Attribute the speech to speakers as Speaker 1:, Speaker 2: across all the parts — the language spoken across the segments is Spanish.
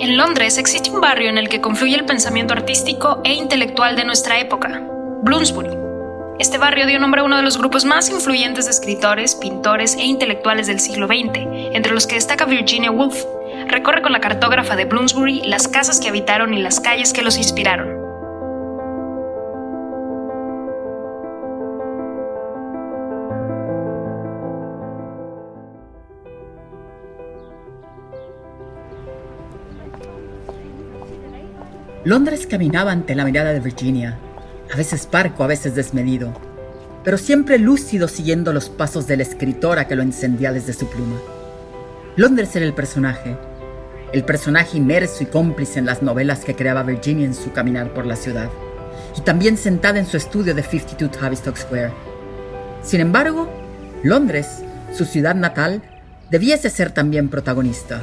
Speaker 1: En Londres existe un barrio en el que confluye el pensamiento artístico e intelectual de nuestra época, Bloomsbury. Este barrio dio nombre a uno de los grupos más influyentes de escritores, pintores e intelectuales del siglo XX, entre los que destaca Virginia Woolf. Recorre con la cartógrafa de Bloomsbury las casas que habitaron y las calles que los inspiraron.
Speaker 2: Londres caminaba ante la mirada de Virginia, a veces parco, a veces desmedido, pero siempre lúcido siguiendo los pasos de la escritora que lo encendía desde su pluma. Londres era el personaje inmerso y cómplice en las novelas que creaba Virginia en su caminar por la ciudad, y también sentada en su estudio de 52 Tavistock Square. Sin embargo, Londres, su ciudad natal, debiese ser también protagonista,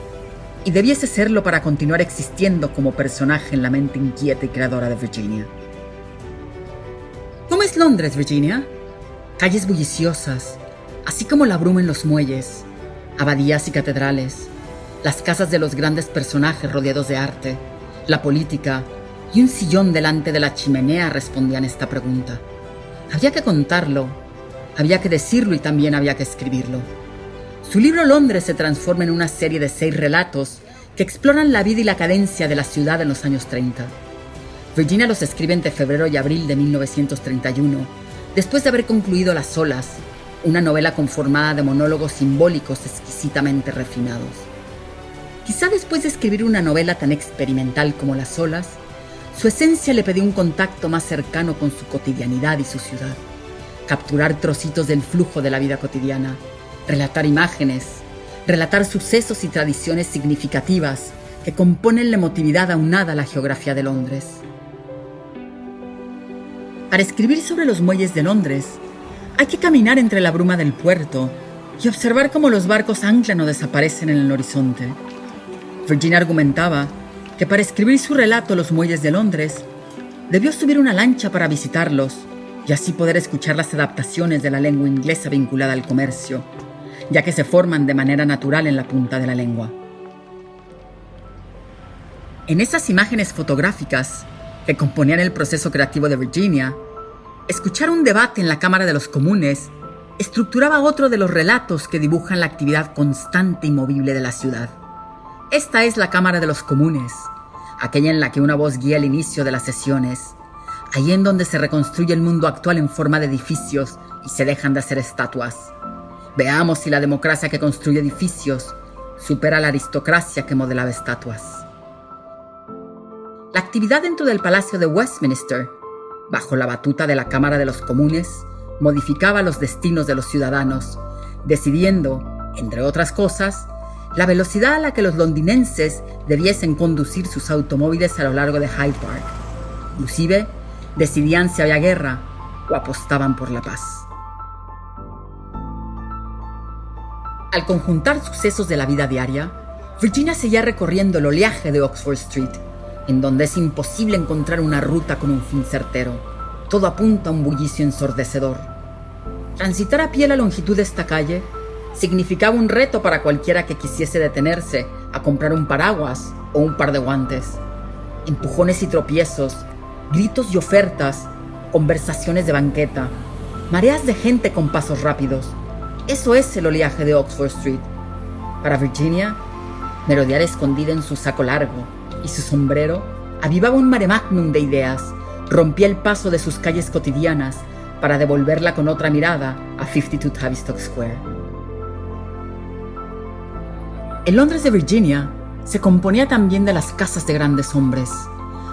Speaker 2: y debiese serlo para continuar existiendo como personaje en la mente inquieta y creadora de Virginia. ¿Cómo es Londres, Virginia? Calles bulliciosas, así como la bruma en los muelles, abadías y catedrales, las casas de los grandes personajes rodeados de arte, la política y un sillón delante de la chimenea respondían esta pregunta. Había que contarlo, había que decirlo y también había que escribirlo. Su libro Londres se transforma en una serie de 6 relatos que exploran la vida y la cadencia de la ciudad en los años 30. Virginia los escribe entre febrero y abril de 1931, después de haber concluido Las olas, una novela conformada de monólogos simbólicos exquisitamente refinados. Quizá después de escribir una novela tan experimental como Las olas, su esencia le pedía un contacto más cercano con su cotidianidad y su ciudad, capturar trocitos del flujo de la vida cotidiana, relatar imágenes, relatar sucesos y tradiciones significativas que componen la emotividad aunada a la geografía de Londres. Para escribir sobre los muelles de Londres, hay que caminar entre la bruma del puerto y observar cómo los barcos anclan o desaparecen en el horizonte. Virginia argumentaba que para escribir su relato Los muelles de Londres, debió subir una lancha para visitarlos y así poder escuchar las adaptaciones de la lengua inglesa vinculada al comercio, ya que se forman de manera natural en la punta de la lengua. En esas imágenes fotográficas que componían el proceso creativo de Virginia, escuchar un debate en la Cámara de los Comunes estructuraba otro de los relatos que dibujan la actividad constante y movible de la ciudad. Esta es la Cámara de los Comunes, aquella en la que una voz guía el inicio de las sesiones, ahí en donde se reconstruye el mundo actual en forma de edificios y se dejan de hacer estatuas. Veamos si la democracia que construye edificios supera la aristocracia que modelaba estatuas. La actividad dentro del Palacio de Westminster, bajo la batuta de la Cámara de los Comunes, modificaba los destinos de los ciudadanos, decidiendo, entre otras cosas, la velocidad a la que los londinenses debiesen conducir sus automóviles a lo largo de Hyde Park. Inclusive, decidían si había guerra o apostaban por la paz. Al conjuntar sucesos de la vida diaria, Virginia seguía recorriendo el oleaje de Oxford Street, en donde es imposible encontrar una ruta con un fin certero. Todo apunta a un bullicio ensordecedor. Transitar a pie la longitud de esta calle significaba un reto para cualquiera que quisiese detenerse a comprar un paraguas o un par de guantes. Empujones y tropiezos, gritos y ofertas, conversaciones de banqueta, mareas de gente con pasos rápidos. Eso es el oleaje de Oxford Street. Para Virginia, merodear escondida en su saco largo y su sombrero avivaba un mare magnum de ideas, rompía el paso de sus calles cotidianas para devolverla con otra mirada a 52 Tavistock Square. El Londres de Virginia se componía también de las casas de grandes hombres,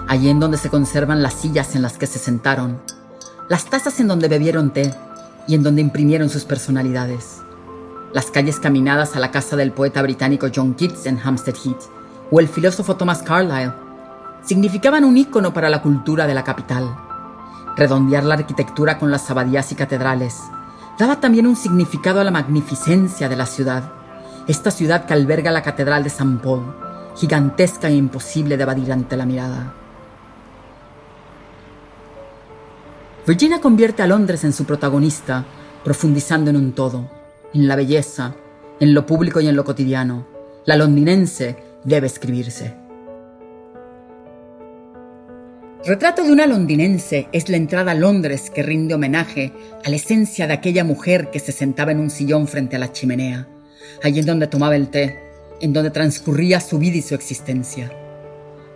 Speaker 2: allí en donde se conservan las sillas en las que se sentaron, las tazas en donde bebieron té y en donde imprimieron sus personalidades. Las calles caminadas a la casa del poeta británico John Keats en Hampstead Heath o el filósofo Thomas Carlyle significaban un ícono para la cultura de la capital. Redondear la arquitectura con las abadías y catedrales daba también un significado a la magnificencia de la ciudad, esta ciudad que alberga la Catedral de St. Paul, gigantesca e imposible de evadir ante la mirada. Virginia convierte a Londres en su protagonista, profundizando en un todo, en la belleza, en lo público y en lo cotidiano. La londinense debe escribirse. Retrato de una londinense es la entrada a Londres que rinde homenaje a la esencia de aquella mujer que se sentaba en un sillón frente a la chimenea, allí en donde tomaba el té, en donde transcurría su vida y su existencia.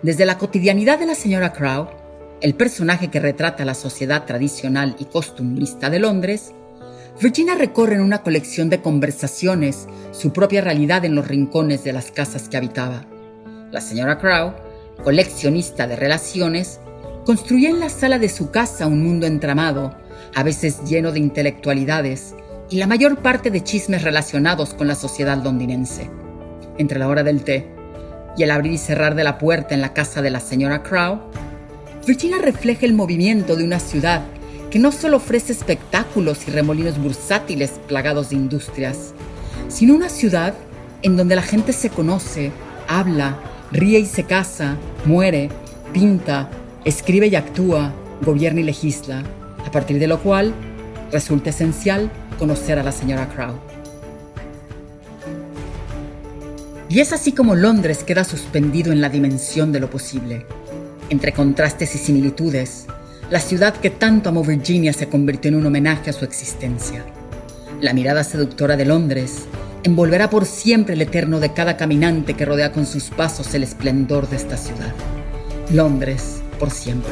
Speaker 2: Desde la cotidianidad de la señora Crowe, el personaje que retrata la sociedad tradicional y costumbrista de Londres, Virginia recorre en una colección de conversaciones su propia realidad en los rincones de las casas que habitaba. La señora Crowe, coleccionista de relaciones, construía en la sala de su casa un mundo entramado, a veces lleno de intelectualidades y la mayor parte de chismes relacionados con la sociedad londinense. Entre la hora del té y el abrir y cerrar de la puerta en la casa de la señora Crowe, Virginia refleja el movimiento de una ciudad que no solo ofrece espectáculos y remolinos bursátiles plagados de industrias, sino una ciudad en donde la gente se conoce, habla, ríe y se casa, muere, pinta, escribe y actúa, gobierna y legisla, a partir de lo cual resulta esencial conocer a la señora Crowe. Y es así como Londres queda suspendido en la dimensión de lo posible. Entre contrastes y similitudes, la ciudad que tanto amó Virginia se convirtió en un homenaje a su existencia. La mirada seductora de Londres envolverá por siempre el eterno de cada caminante que rodea con sus pasos el esplendor de esta ciudad. Londres por siempre.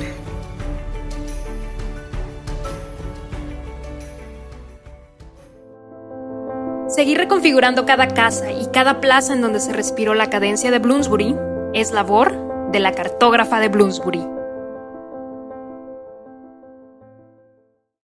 Speaker 1: Seguir reconfigurando cada casa y cada plaza en donde se respiró la cadencia de Bloomsbury es labor de la cartógrafa de Bloomsbury.